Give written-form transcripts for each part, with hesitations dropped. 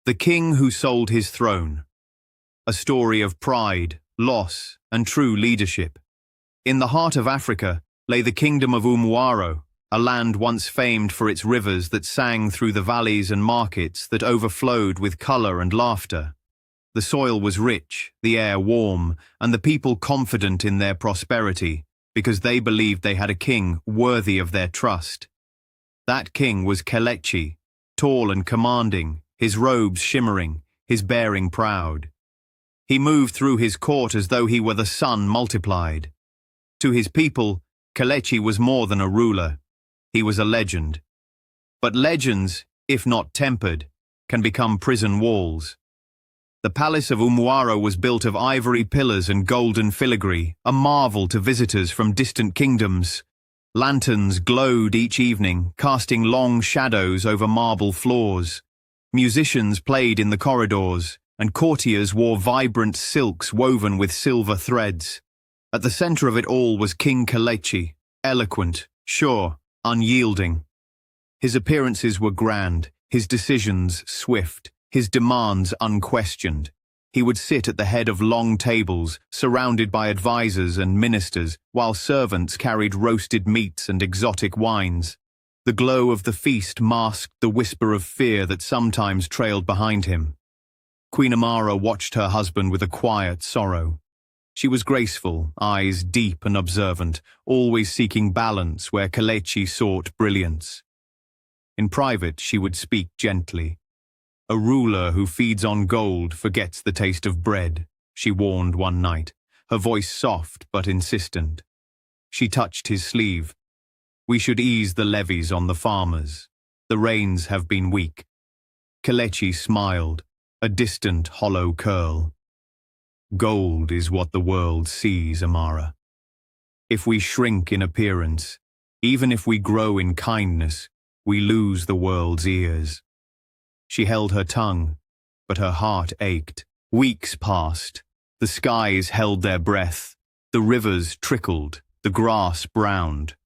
The King Who Sold His Throne. A story of pride, loss, and true leadership. In the heart of Africa lay the kingdom of Umwaro, a land once famed for its rivers that sang through the valleys and markets that overflowed with color and laughter. The soil was rich, the air warm, and the people confident in their prosperity because they believed they had a king worthy of their trust. That king was Kelechi, tall and commanding, his robes shimmering, his bearing proud. He moved through his court as though he were the sun multiplied. To his people, Kelechi was more than a ruler. He was a legend. But legends, if not tempered, can become prison walls. The palace of Umwaro was built of ivory pillars and golden filigree, a marvel to visitors from distant kingdoms. Lanterns glowed each evening, casting long shadows over marble floors. Musicians played in the corridors, and courtiers wore vibrant silks woven with silver threads. At the center of it all was King Kelechi, eloquent, sure, unyielding. His appearances were grand, his decisions swift, his demands unquestioned. He would sit at the head of long tables, surrounded by advisors and ministers, while servants carried roasted meats and exotic wines. The glow of the feast masked the whisper of fear that sometimes trailed behind him. Queen Amara watched her husband with a quiet sorrow. She was graceful, eyes deep and observant, always seeking balance where Kelechi sought brilliance. In private, she would speak gently. "A ruler who feeds on gold forgets the taste of bread," she warned one night, her voice soft but insistent. She touched his sleeve. "We should ease the levies on the farmers. The rains have been weak." Kelechi smiled, a distant, hollow curl. "Gold is what the world sees, Amara. If we shrink in appearance, even if we grow in kindness, we lose the world's ears." She held her tongue, but her heart ached. Weeks passed. The skies held their breath. The rivers trickled. The grass browned.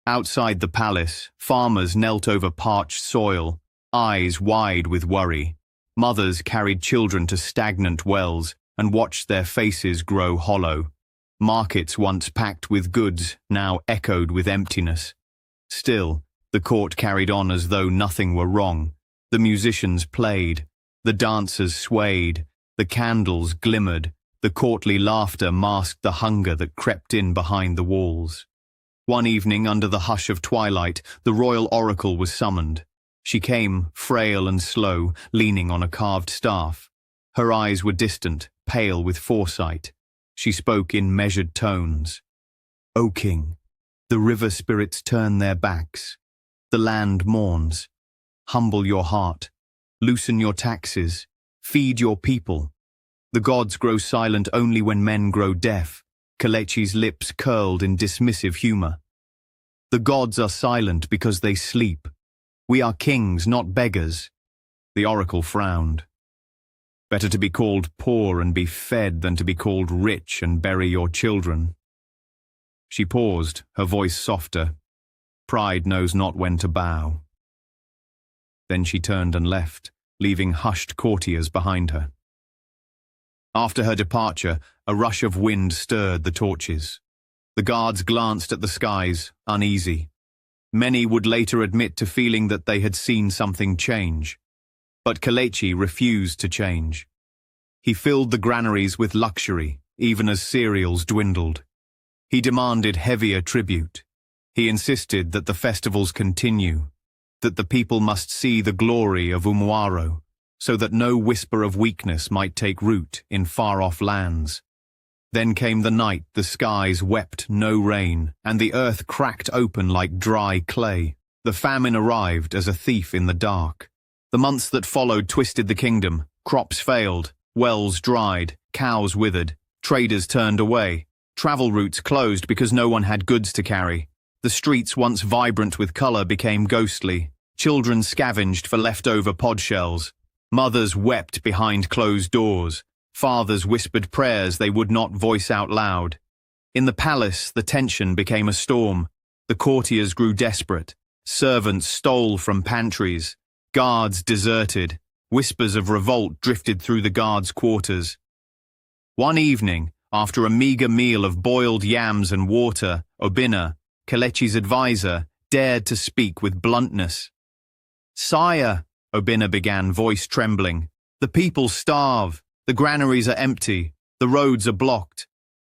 Outside the palace, farmers knelt over parched soil, eyes wide with worry. Mothers carried children to stagnant wells and watched their faces grow hollow. Markets once packed with goods now echoed with emptiness. Still, the court carried on as though nothing were wrong. The musicians played, the dancers swayed, the candles glimmered, the courtly laughter masked the hunger that crept in behind the walls. One evening, under the hush of twilight, the royal oracle was summoned. She came, frail and slow, leaning on a carved staff. Her eyes were distant, pale with foresight. She spoke in measured tones. "O king, the river spirits turn their backs. The land mourns. Humble your heart. Loosen your taxes. Feed your people. The gods grow silent only when men grow deaf." Kelechi's lips curled in dismissive humor. "The gods are silent because they sleep. We are kings, not beggars." The oracle frowned. "Better to be called poor and be fed than to be called rich and bury your children." She paused, her voice softer. Pride knows not when to bow. Then she turned and left, leaving hushed courtiers behind her. After her departure, a rush of wind stirred the torches. The guards glanced at the skies, uneasy. Many would later admit to feeling that they had seen something change. But Kelechi refused to change. He filled the granaries with luxury, even as cereals dwindled. He demanded heavier tribute. He insisted that the festivals continue, that the people must see the glory of Umwaro, so that no whisper of weakness might take root in far-off lands. Then came the night the skies wept no rain, and the earth cracked open like dry clay. The famine arrived as a thief in the dark. The months that followed twisted the kingdom. Crops failed, wells dried, cows withered, traders turned away. Travel routes closed because no one had goods to carry. The streets once vibrant with color became ghostly. Children scavenged for leftover pod shells. Mothers wept behind closed doors. Fathers whispered prayers they would not voice out loud. In the palace, the tension became a storm. The courtiers grew desperate. Servants stole from pantries. Guards deserted. Whispers of revolt drifted through the guards' quarters. One evening, after a meager meal of boiled yams and water, Obinna, Kelechi's advisor, dared to speak with bluntness. "Sire," Obinna began, voice trembling, "the people starve, the granaries are empty, the roads are blocked.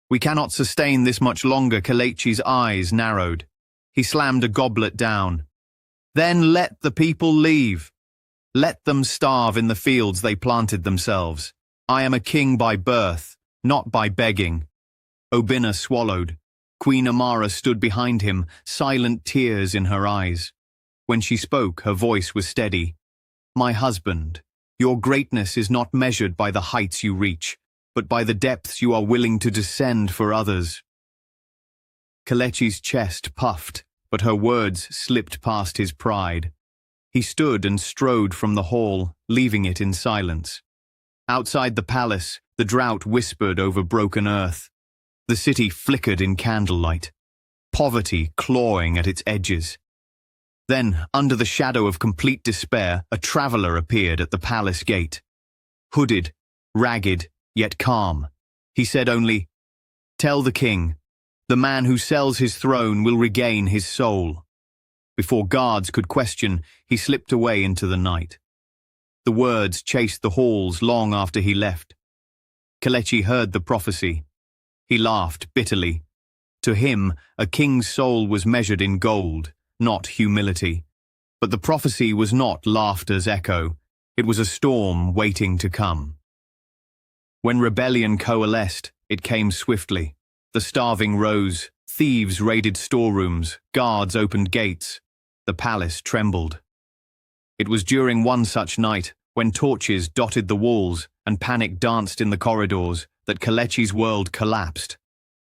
We cannot sustain this much longer." Kelechi's eyes narrowed. He slammed a goblet down. "Then let the people leave. Let them starve in the fields they planted themselves. I am a king by birth, not by begging." Obinna swallowed. Queen Amara stood behind him, silent tears in her eyes. When she spoke, her voice was steady. "My husband, your greatness is not measured by the heights you reach, but by the depths you are willing to descend for others." Kelechi's chest puffed, but her words slipped past his pride. He stood and strode from the hall, leaving it in silence. Outside the palace, the drought whispered over broken earth. The city flickered in candlelight, poverty clawing at its edges. Then, under the shadow of complete despair, a traveler appeared at the palace gate. Hooded, ragged, yet calm, he said only, "Tell the king, the man who sells his throne will regain his soul." Before guards could question, he slipped away into the night. The words chased the halls long after he left. Kelechi heard the prophecy. He laughed bitterly. To him, a king's soul was measured in gold, not humility. But the prophecy was not laughter's echo. It was a storm waiting to come. When rebellion coalesced, it came swiftly. The starving rose, thieves raided storerooms, guards opened gates. The palace trembled. It was during one such night, when torches dotted the walls and panic danced in the corridors, that Kelechi's world collapsed.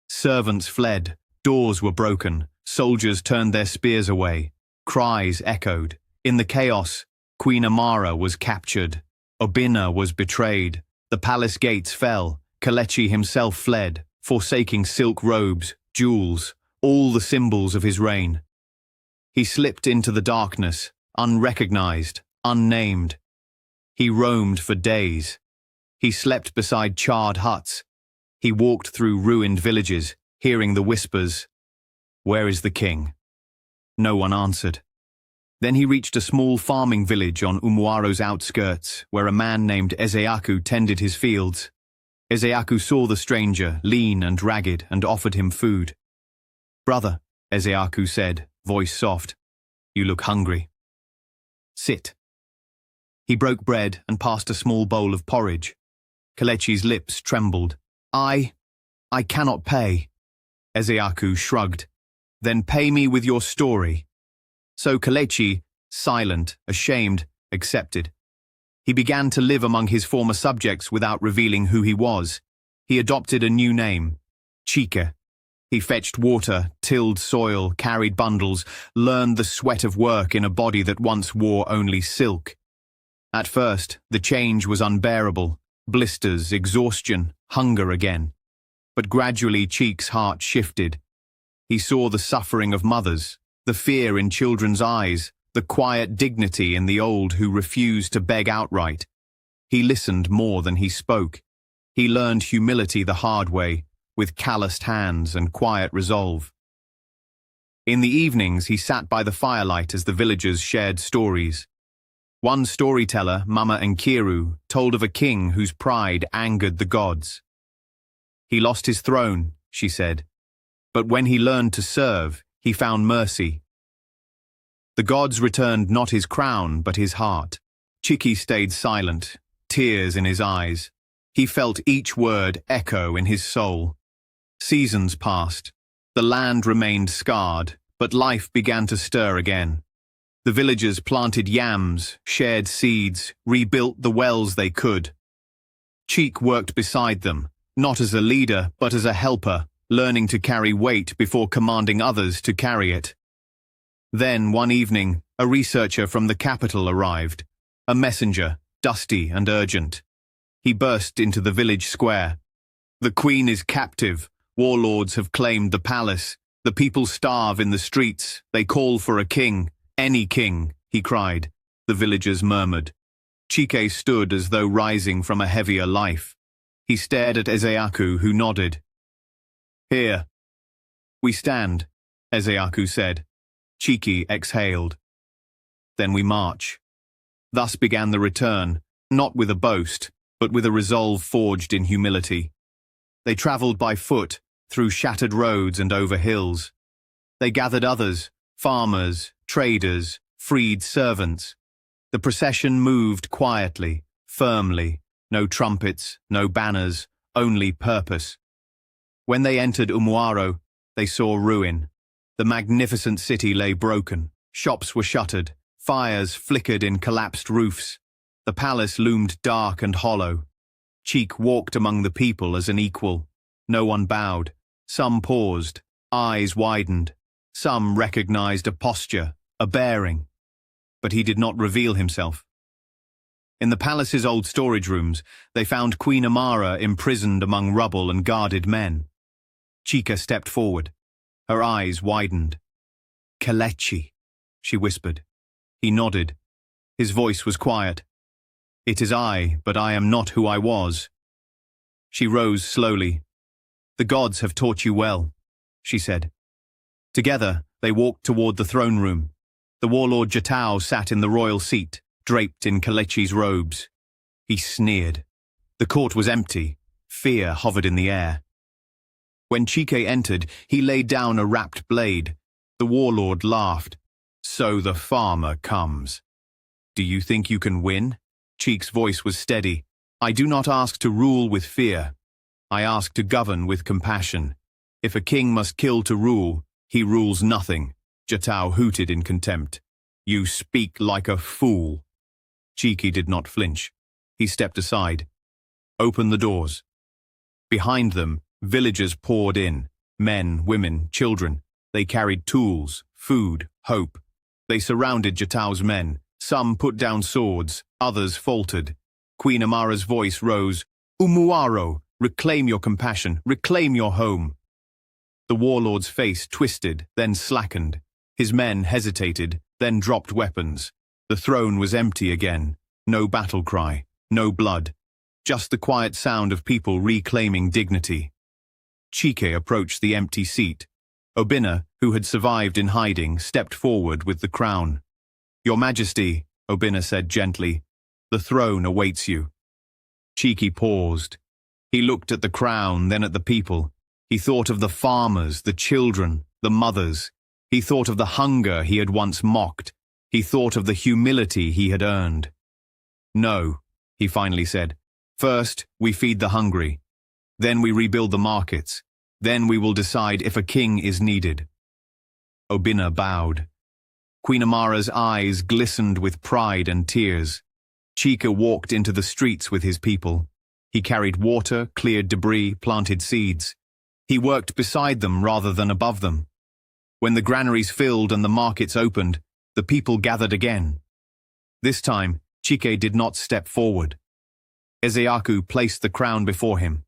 Servants fled, doors were broken, soldiers turned their spears away. Cries echoed. In the chaos, Queen Amara was captured. Obinna was betrayed. The palace gates fell. Kelechi himself fled, forsaking silk robes, jewels, all the symbols of his reign. He slipped into the darkness, unrecognized, unnamed. He roamed for days. He slept beside charred huts. He walked through ruined villages, hearing the whispers, "Where is the king?" No one answered. Then he reached a small farming village on Umuaro's outskirts, where a man named Ezeaku tended his fields. Ezeaku saw the stranger, lean and ragged, and offered him food. "Brother," Ezeaku said, voice soft, "you look hungry. Sit." He broke bread and passed a small bowl of porridge. Kelechi's lips trembled. I cannot pay." Ezeaku shrugged. "Then pay me with your story." So Kelechi, silent, ashamed, accepted. He began to live among his former subjects without revealing who he was. He adopted a new name, Chike. He fetched water, tilled soil, carried bundles, learned the sweat of work in a body that once wore only silk. At first, the change was unbearable. Blisters, exhaustion, hunger again. But gradually Chike's heart shifted. He saw the suffering of mothers, the fear in children's eyes, the quiet dignity in the old who refused to beg outright. He listened more than he spoke. He learned humility the hard way, with calloused hands and quiet resolve. In the evenings, he sat by the firelight as the villagers shared stories. One storyteller, Mama Nkiru, told of a king whose pride angered the gods. "He lost his throne," she said, "but when he learned to serve, he found mercy. The gods returned not his crown, but his heart." Chike stayed silent, tears in his eyes. He felt each word echo in his soul. Seasons passed. The land remained scarred, but life began to stir again. The villagers planted yams, shared seeds, rebuilt the wells they could. Chike worked beside them, not as a leader, but as a helper, learning to carry weight before commanding others to carry it. Then, one evening, a researcher from the capital arrived, a messenger, dusty and urgent. He burst into the village square. "The queen is captive. Warlords have claimed the palace. The people starve in the streets. They call for a king. Any king," he cried. The villagers murmured. Chike stood as though rising from a heavier life. He stared at Ezeaku, who nodded. "Here." "We stand," Ezeaku said. Chike exhaled. "Then we march." Thus began the return, not with a boast, but with a resolve forged in humility. They travelled by foot, through shattered roads and over hills. They gathered others, farmers, traders, freed servants. The procession moved quietly, firmly, no trumpets, no banners, only purpose. When they entered Umuaro, they saw ruin. The magnificent city lay broken. Shops were shuttered. Fires flickered in collapsed roofs. The palace loomed dark and hollow. Chike walked among the people as an equal. No one bowed. Some paused, eyes widened. Some recognized a posture, a bearing. But he did not reveal himself. In the palace's old storage rooms, they found Queen Amara imprisoned among rubble and guarded men. Chike stepped forward. Her eyes widened. "Kelechi," she whispered. He nodded. His voice was quiet. "It is I, but I am not who I was." She rose slowly. "The gods have taught you well," she said. Together, they walked toward the throne room. The warlord Jatau sat in the royal seat, draped in Kelechi's robes. He sneered. The court was empty. Fear hovered in the air. When Chike entered, he laid down a wrapped blade. The warlord laughed. "So the farmer comes. Do you think you can win?" Chike's voice was steady. "I do not ask to rule with fear. I ask to govern with compassion. If a king must kill to rule, he rules nothing." Jatau hooted in contempt. "You speak like a fool." Chike did not flinch. He stepped aside. "Open the doors." Behind them, villagers poured in. Men, women, children. They carried tools, food, hope. They surrounded Jatau's men. Some put down swords, others faltered. Queen Amara's voice rose. "Umuaro, reclaim your compassion, reclaim your home." The warlord's face twisted, then slackened. His men hesitated, then dropped weapons. The throne was empty again. No battle cry, no blood. Just the quiet sound of people reclaiming dignity. Chike approached the empty seat. Obinna, who had survived in hiding, stepped forward with the crown. "Your Majesty," Obinna said gently, "the throne awaits you." Chike paused. He looked at the crown, then at the people. He thought of the farmers, the children, the mothers. He thought of the hunger he had once mocked. He thought of the humility he had earned. "No," he finally said. "First, we feed the hungry. Then we rebuild the markets. Then we will decide if a king is needed." Obinna bowed. Queen Amara's eyes glistened with pride and tears. Chike walked into the streets with his people. He carried water, cleared debris, planted seeds. He worked beside them rather than above them. When the granaries filled and the markets opened, the people gathered again. This time, Chike did not step forward. Ezeaku placed the crown before him.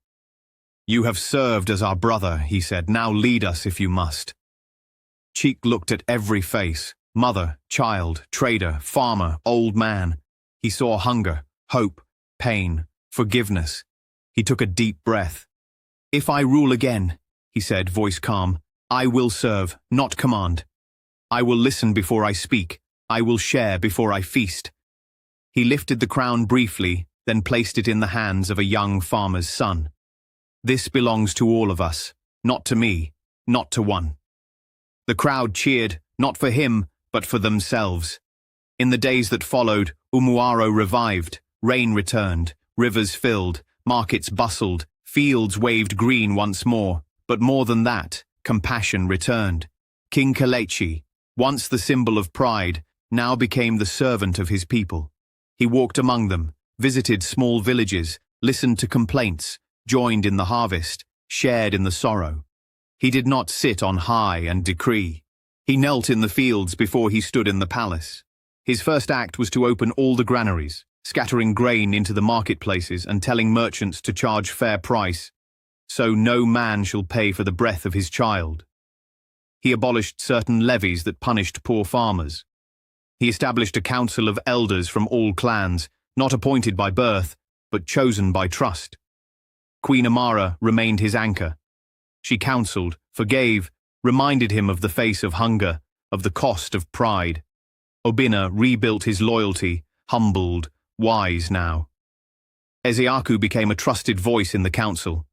"You have served as our brother," he said. "Now lead us if you must." Chike looked at every face, mother, child, trader, farmer, old man. He saw hunger, hope, pain, forgiveness. He took a deep breath. "If I rule again," he said, voice calm, "I will serve, not command. I will listen before I speak. I will share before I feast." He lifted the crown briefly, then placed it in the hands of a young farmer's son. "This belongs to all of us, not to me, not to one." The crowd cheered, not for him, but for themselves. In the days that followed, Umuaro revived, rain returned, rivers filled, markets bustled, fields waved green once more, but more than that, compassion returned. King Kelechi, once the symbol of pride, now became the servant of his people. He walked among them, visited small villages, listened to complaints, joined in the harvest, shared in the sorrow. He did not sit on high and decree. He knelt in the fields before he stood in the palace. His first act was to open all the granaries, scattering grain into the marketplaces and telling merchants to charge fair price, so no man shall pay for the breath of his child. He abolished certain levies that punished poor farmers. He established a council of elders from all clans, not appointed by birth, but chosen by trust. Queen Amara remained his anchor. She counseled, forgave, reminded him of the face of hunger, of the cost of pride. Obinna rebuilt his loyalty, humbled, wise now. Ezeaku became a trusted voice in the council.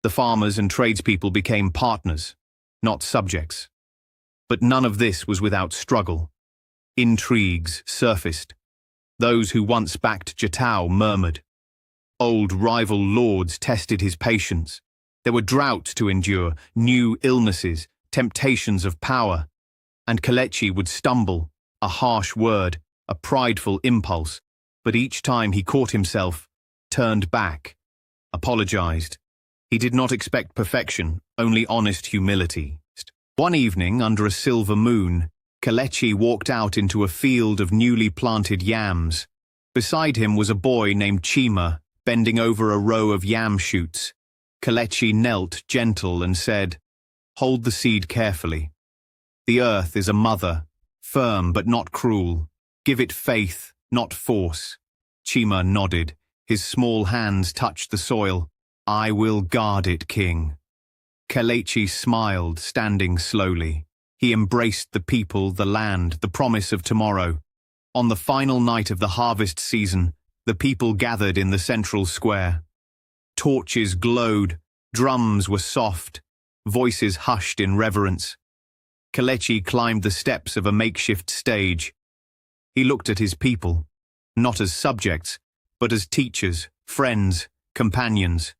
The farmers and tradespeople became partners, not subjects. But none of this was without struggle. Intrigues surfaced. Those who once backed Jatau murmured. Old rival lords tested his patience. There were droughts to endure, new illnesses, temptations of power. And Kelechi would stumble, a harsh word, a prideful impulse, but each time he caught himself, turned back, apologized. He did not expect perfection, only honest humility. One evening, under a silver moon, Kelechi walked out into a field of newly planted yams. Beside him was a boy named Chima, bending over a row of yam shoots. Kelechi knelt gentle and said, "Hold the seed carefully. The earth is a mother, firm but not cruel. Give it faith, not force." Chima nodded. His small hands touched the soil. "I will guard it, king." Kelechi smiled, standing slowly. He embraced the people, the land, the promise of tomorrow. On the final night of the harvest season, the people gathered in the central square. Torches glowed, drums were soft, voices hushed in reverence. Kelechi climbed the steps of a makeshift stage. He looked at his people, not as subjects, but as teachers, friends, companions.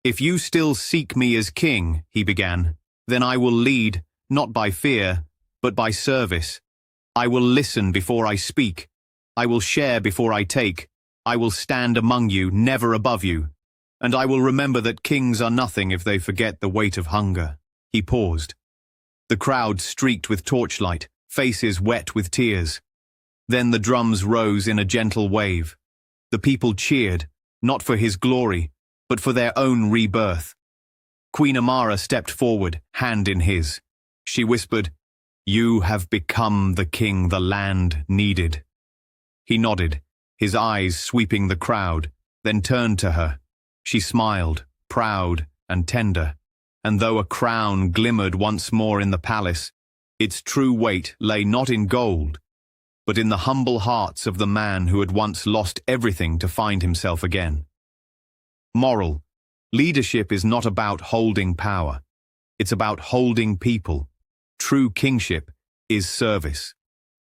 "If you still seek me as king," he began, "then I will lead, not by fear, but by service. I will listen before I speak. I will share before I take. I will stand among you, never above you. And I will remember that kings are nothing if they forget the weight of hunger." He paused. The crowd streaked with torchlight, faces wet with tears. Then the drums rose in a gentle wave. The people cheered, not for his glory, but for their own rebirth. Queen Amara stepped forward, hand in his. She whispered, "You have become the king the land needed." He nodded, his eyes sweeping the crowd, then turned to her. She smiled, proud and tender, and though a crown glimmered once more in the palace, its true weight lay not in gold, but in the humble hearts of the man who had once lost everything to find himself again. Moral: leadership is not about holding power. It's about holding people. True kingship is service.